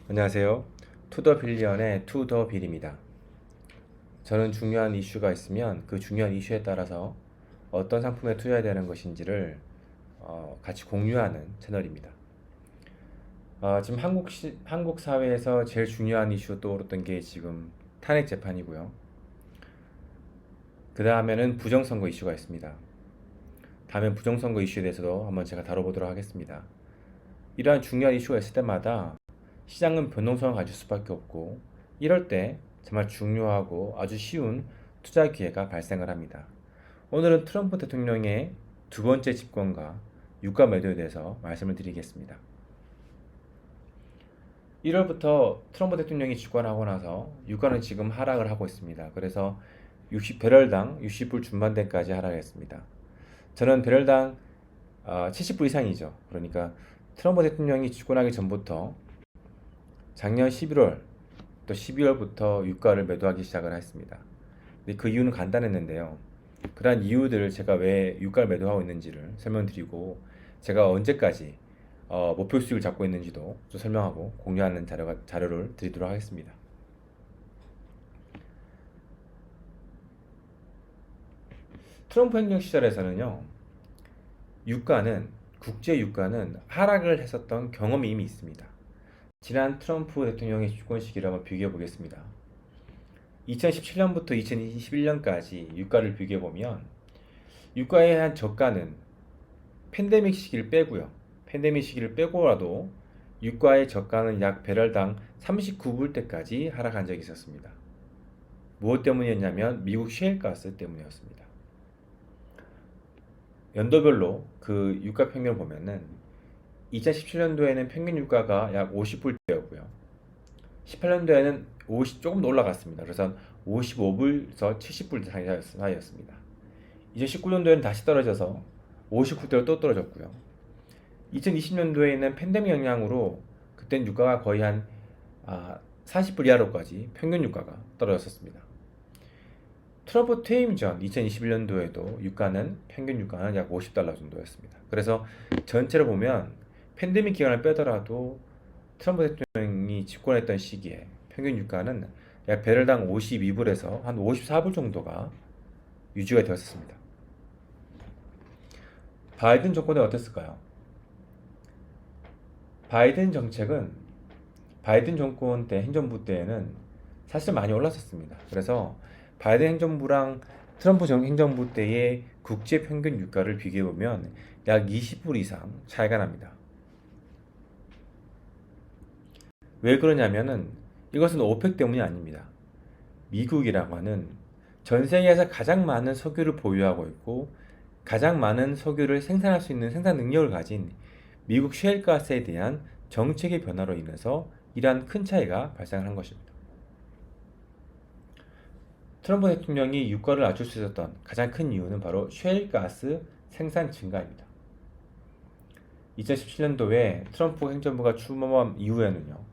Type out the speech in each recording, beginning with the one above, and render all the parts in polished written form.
안녕하세요. 투더 빌리언의 투더 빌입니다. 저는 중요한 이슈가 있으면 그 중요한 이슈에 따라서 어떤 상품에 투자해야 되는 것인지를 같이 공유하는 채널입니다. 지금 한국 사회에서 제일 중요한 이슈로 떠오르던 게 지금 탄핵 재판이고요. 그 다음에는 부정선거 이슈가 있습니다. 다음엔 부정선거 이슈에 대해서도 한번 제가 다뤄보도록 하겠습니다. 이러한 중요한 이슈가 있을 때마다 시장은 변동성을 가질 수밖에 없고, 이럴 때 정말 중요하고 아주 쉬운 투자 기회가 발생을 합니다. 오늘은 트럼프 대통령의 두 번째 집권과 유가 매도에 대해서 말씀을 드리겠습니다. 1월부터 트럼프 대통령이 집권하고 나서 유가는 지금 하락을 하고 있습니다. 그래서 배럴당 60불 중반대까지 하락했습니다. 저는 배럴당 70불 이상이죠. 그러니까 트럼프 대통령이 집권하기 전부터 작년 11월 또 12월부터 유가를 매도하기 시작을 했습니다. 근데 그 이유는 간단했는데요. 그러한 이유들을 제가 왜 유가를 매도하고 있는지를 설명드리고, 제가 언제까지 목표 수익을 잡고 있는지도 좀 설명하고 공유하는 자료를 드리도록 하겠습니다. 트럼프 행정 시절에서는요, 국제 유가는 하락을 했었던 경험이 이미 있습니다. 지난 트럼프 대통령의 집권 시기를 한번 비교해 보겠습니다. 2017년부터 2021년까지 유가를 비교해 보면 유가의 한 저가는 팬데믹 시기를 빼고요. 팬데믹 시기를 빼고라도 유가의 저가는 약 배럴당 39불대까지 하락한 적이 있었습니다. 무엇 때문이었냐면 미국 셰일가스 때문이었습니다. 연도별로 그 유가 평균을 보면은 2017년도에는 평균 유가가 약 50불대였고요. 18년도에는 조금 더 올라갔습니다. 그래서 55불에서 70불 사이였습니다. 2019년도에는 다시 떨어져서 59대로 또 떨어졌고요. 2020년도에는 팬데믹 영향으로 그땐 유가가 거의 한 40불 이하로까지 평균 유가가 떨어졌었습니다. 트럼프 퇴임 전 2021년도에도 평균 유가는 약 50달러 정도였습니다. 그래서 전체를 보면 팬데믹 기간을 빼더라도 트럼프 대통령이 집권했던 시기에 평균 유가는 약 배럴당 52불에서 한 54불 정도가 유지가 되었습니다. 바이든 정권은 어땠을까요? 바이든 정권 때 행정부 때에는 사실 많이 올랐었습니다. 그래서 바이든 행정부랑 트럼프 행정부 때의 국제 평균 유가를 비교해 보면 약 20불 이상 차이가 납니다. 왜 그러냐면은 이것은 오펙 때문이 아닙니다. 미국이라고 하는 전 세계에서 가장 많은 석유를 보유하고 있고 가장 많은 석유를 생산할 수 있는 생산 능력을 가진 미국 셰일가스에 대한 정책의 변화로 인해서 이러한 큰 차이가 발생한 것입니다. 트럼프 대통령이 유가를 낮출 수 있었던 가장 큰 이유는 바로 셰일가스 생산 증가입니다. 2017년도에 트럼프 행정부가 출범한 이후에는요,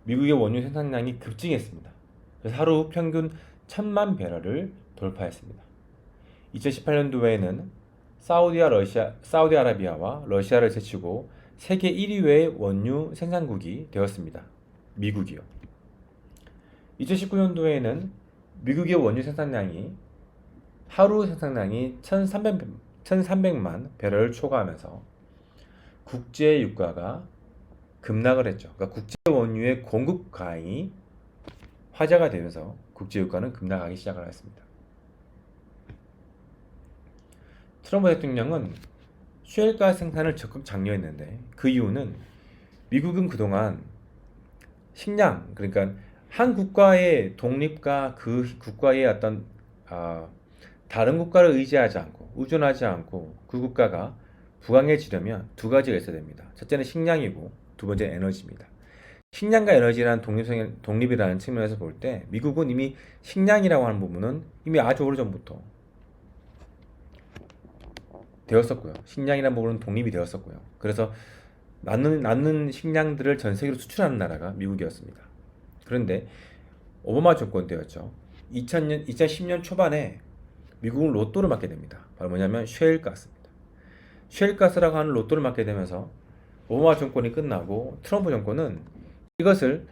미국의 원유 생산량이 급증했습니다. 그래서 하루 평균 1000만 배럴을 돌파했습니다. 2018년도에는 사우디아라비아와 러시아를 제치고 세계 1위의 원유 생산국이 되었습니다. 미국이요. 2019년도에는 미국의 원유 생산량이 하루 생산량이 1300만 배럴을 초과하면서 국제 유가가 급락을 했죠. 그러니까 국제 원유의 공급 과잉이 화제가 되면서 국제 유가는 급락하기 시작을 했습니다. 트럼프 대통령은 셰일가스 생산을 적극 장려했는데 그 이유는 미국은 그동안 식량, 그러니까 한 국가의 독립과 그 국가의 어떤 다른 국가를 의존하지 않고 그 국가가 부강해지려면 두 가지가 있어야 됩니다. 첫째는 식량이고 두 번째는 에너지입니다. 식량과 에너지라는 독립이라는 측면에서 볼 때 미국은 이미 식량이라고 하는 부분은 이미 아주 오래전부터 되었었고요. 식량이라는 부분은 독립이 되었었고요. 그래서 남는 식량들을 전 세계로 수출하는 나라가 미국이었습니다. 그런데 오바마 정권 때였죠. 2010년 초반에 미국은 로또를 맞게 됩니다. 바로 뭐냐면 셰일가스입니다. 셰일가스라고 하는 로또를 맞게 되면서 오바마 정권이 끝나고 트럼프 정권은 이것을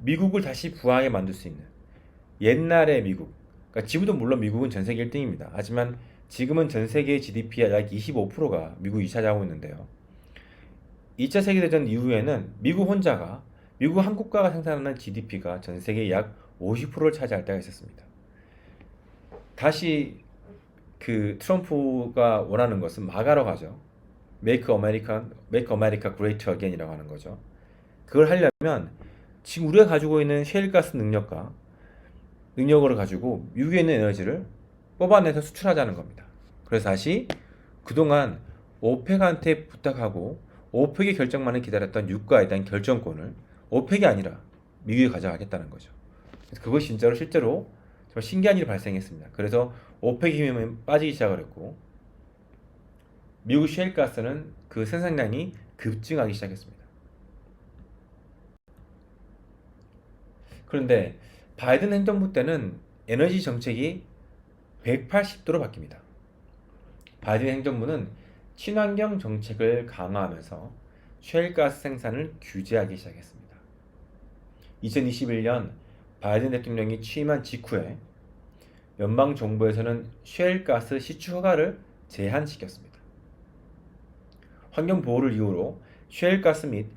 미국을 다시 부강하게 만들 수 있는 옛날의 미국, 그러니까 지금도 물론 미국은 전 세계 1등입니다. 하지만 지금은 전 세계 GDP의 약 25%가 미국이 차지하고 있는데요. 2차 세계대전 이후에는 미국 한 국가가 생산하는 GDP가 전 세계 약 50%를 차지할 때가 있었습니다. 다시 그 트럼프가 원하는 것은 마가로 가죠. Make America Great Again이라고 하는 거죠. 그걸 하려면 지금 우리가 가지고 있는 셰일가스 능력을 가지고 미국에 있는 에너지를 뽑아내서 수출하자는 겁니다. 그래서 다시 그동안 오펙한테 부탁하고 오펙의 결정만을 기다렸던 유가에 대한 결정권을 오펙이 아니라 미국이 가져가겠다는 거죠. 그래서 그것이 실제로 정말 신기한 일이 발생했습니다. 그래서 오펙 힘이 빠지기 시작을 했고 미국 셰일가스는 그 생산량이 급증하기 시작했습니다. 그런데 바이든 행정부 때는 에너지 정책이 180도로 바뀝니다. 바이든 행정부는 친환경 정책을 강화하면서 셰일가스 생산을 규제하기 시작했습니다. 2021년 바이든 대통령이 취임한 직후에 연방정부에서는 셰일가스 시추 허가를 제한시켰습니다. 환경보호를 이유로 셰일가스 및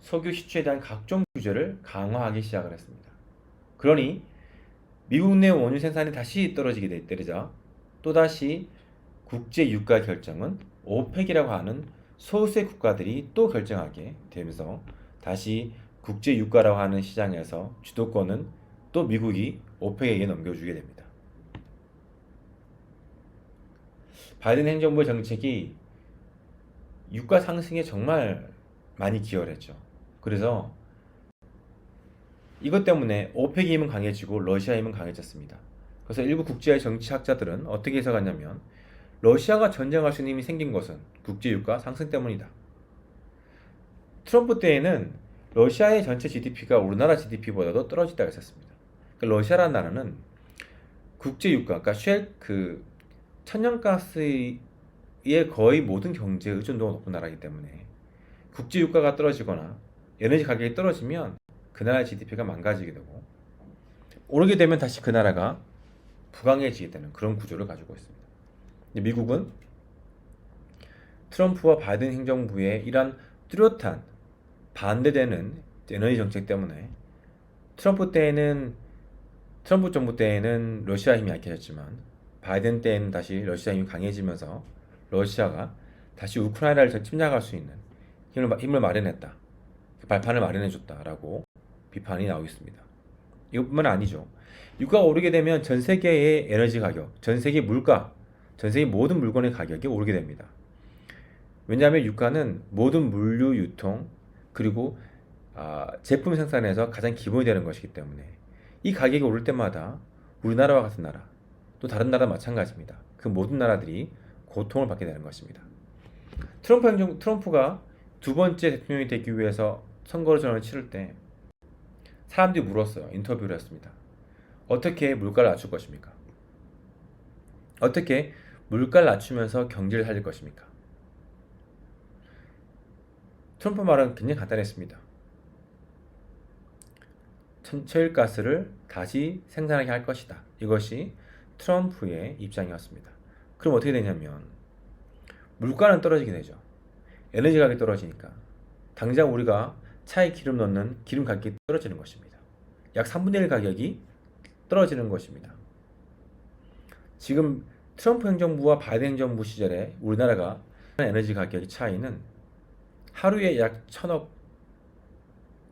석유 시추에 대한 각종 규제를 강화하기 시작을 했습니다. 그러니 미국 내 원유 생산이 다시 떨어지게 되자 또다시 국제 유가 결정은 오펙이라고 하는 소수의 국가들이 또 결정하게 되면서 다시 국제 유가라고 하는 시장에서 주도권은 또 미국이 오펙에게 넘겨주게 됩니다. 바이든 행정부의 정책이 유가 상승에 정말 많이 기여를 했죠. 그래서 이것 때문에 오펙의 힘은 강해지고 러시아의 힘은 강해졌습니다. 그래서 일부 국제 정치학자들은 어떻게 해석하냐면 러시아가 전쟁할 수 있는 힘이 생긴 것은 국제 유가 상승 때문이다. 트럼프 때에는 러시아의 전체 GDP가 우리나라 GDP보다도 떨어지다고 했었습니다. 그러니까 러시아라는 나라는 국제 유가, 그러니까 천연가스의 거의 모든 경제 의존도가 높은 나라이기 때문에 국제 유가가 떨어지거나 에너지 가격이 떨어지면 그 나라의 GDP가 망가지게 되고 오르게 되면 다시 그 나라가 부강해지게 되는 그런 구조를 가지고 있습니다. 미국은 트럼프와 바이든 행정부의 이런 뚜렷한 반대되는 에너지 정책 때문에 트럼프 정부 때에는 러시아 힘이 약해졌지만 바이든 때에는 다시 러시아 힘이 강해지면서 러시아가 다시 우크라이나를 침략할 수 있는 힘을 마련했다. 발판을 마련해줬다라고 비판이 나오고 있습니다. 이것뿐만 아니죠. 유가가 오르게 되면 전 세계의 에너지 가격, 전 세계 물가, 전 세계 모든 물건의 가격이 오르게 됩니다. 왜냐하면 유가는 모든 물류 유통 그리고 제품 생산에서 가장 기본이 되는 것이기 때문에 이 가격이 오를 때마다 우리나라와 같은 나라 또 다른 나라 마찬가지입니다. 그 모든 나라들이 고통을 받게 되는 것입니다. 트럼프가 두 번째 대통령이 되기 위해서 선거전을 치를 때 사람들이 물었어요. 인터뷰를 했습니다. 어떻게 물가를 낮출 것입니까? 어떻게 물가를 낮추면서 경제를 살릴 것입니까? 트럼프 말은 굉장히 간단했습니다. 셰일가스를 다시 생산하게 할 것이다. 이것이 트럼프의 입장이었습니다. 그럼 어떻게 되냐면 물가는 떨어지게 되죠. 에너지 가격이 떨어지니까 당장 우리가 차에 기름 넣는 기름 가격이 떨어지는 것입니다. 약 3분의 1 가격이 떨어지는 것입니다. 지금 트럼프 행정부와 바이든 행정부 시절에 우리나라가 에너지 가격의 차이는 하루에 약 1,000억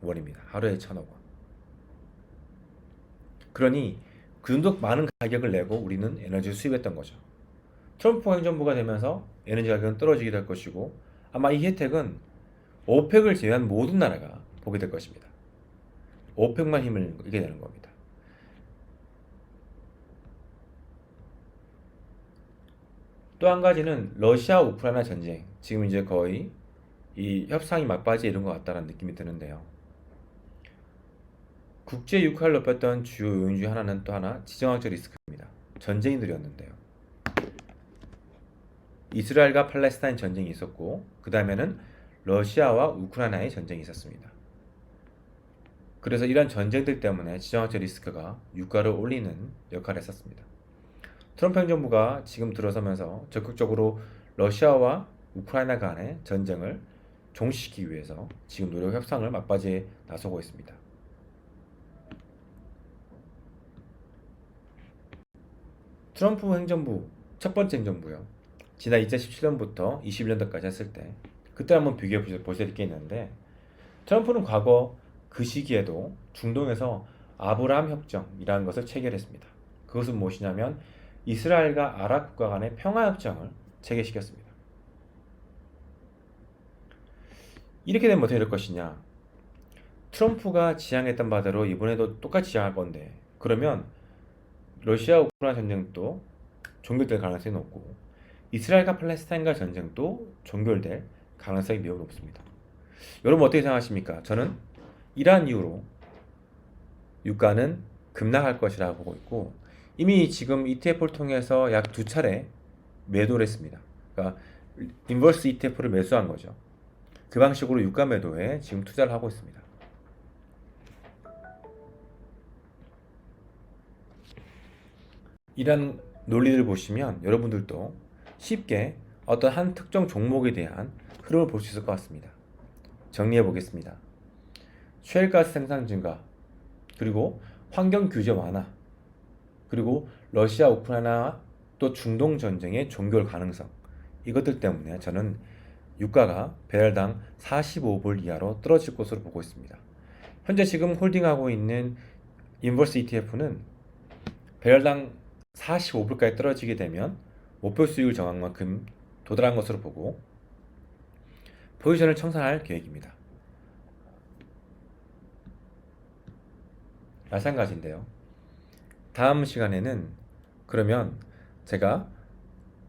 원입니다. 하루에 1,000억 원. 그러니 그 정도 많은 가격을 내고 우리는 에너지를 수입했던 거죠. 트럼프 행정부가 되면서 에너지 가격은 떨어지게 될 것이고 아마 이 혜택은 오펙을 제외한 모든 나라가 보게 될 것입니다. 오펙만 힘을 잃게 되는 겁니다. 또 한 가지는 러시아 우크라이나 전쟁. 지금 이제 거의 이 협상이 막바지에 이른 것 같다는 느낌이 드는데요. 국제 유가를 높였던 주요 요인 중 하나는 또 하나 지정학적 리스크입니다. 전쟁이 늘었는데요. 이스라엘과 팔레스타인 전쟁이 있었고 그 다음에는 러시아와 우크라이나의 전쟁이 있었습니다. 그래서 이런 전쟁들 때문에 지정학적 리스크가 유가를 올리는 역할을 했었습니다. 트럼프 행정부가 지금 들어서면서 적극적으로 러시아와 우크라이나 간의 전쟁을 종식시키기 위해서 지금 노력 협상을 막바지에 나서고 있습니다. 트럼프 행정부 첫 번째 행정부요. 지난 2017년부터 21년도까지 했을 때 그때 한번 비교해 보실 게 있는데 트럼프는 과거 그 시기에도 중동에서 아브라함 협정이라는 것을 체결했습니다. 그것은 무엇이냐면 이스라엘과 아랍 국가 간의 평화 협정을 체결시켰습니다. 이렇게 되면 어떻게 될 것이냐? 트럼프가 지향했던 바대로 이번에도 똑같이 지향할 건데 그러면 러시아 우크라이나 전쟁도 종결될 가능성이 높고 이스라엘과 팔레스타인과 전쟁도 종결될 가능성이 매우 높습니다. 여러분 어떻게 생각하십니까? 저는 이러한 이유로 유가는 급락할 것이라고 보고 있고 이미 지금 ETF를 통해서 약 두 차례 매도를 했습니다. 그러니까 인버스 ETF를 매수한 거죠. 그 방식으로 유가 매도에 지금 투자를 하고 있습니다. 이런 논리를 보시면 여러분들도 쉽게 어떤 한 특정 종목에 대한 흐름을 볼 수 있을 것 같습니다. 정리해 보겠습니다. 셰일가스 생산 증가, 그리고 환경 규제 완화, 그리고 러시아 우크라이나 또 중동 전쟁의 종결 가능성, 이것들 때문에 저는 유가가 배럴당 45불 이하로 떨어질 것으로 보고 있습니다. 현재 지금 홀딩하고 있는 인버스 ETF는 배럴당 45불까지 떨어지게 되면 목표 수익을 정한 만큼 도달한 것으로 보고 포지션을 청산할 계획입니다. 마찬가지인데요. 다음 시간에는 그러면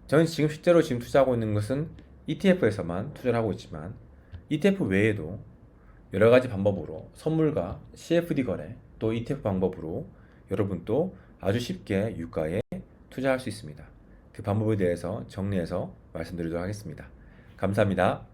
저는 지금 실제로 투자하고 있는 것은 ETF에서만 투자를 하고 있지만 ETF 외에도 여러 가지 방법으로 선물과 CFD 거래 또 ETF 방법으로 여러분도 아주 쉽게 유가에 투자할 수 있습니다. 그 방법에 대해서 정리해서 말씀드리도록 하겠습니다. 감사합니다.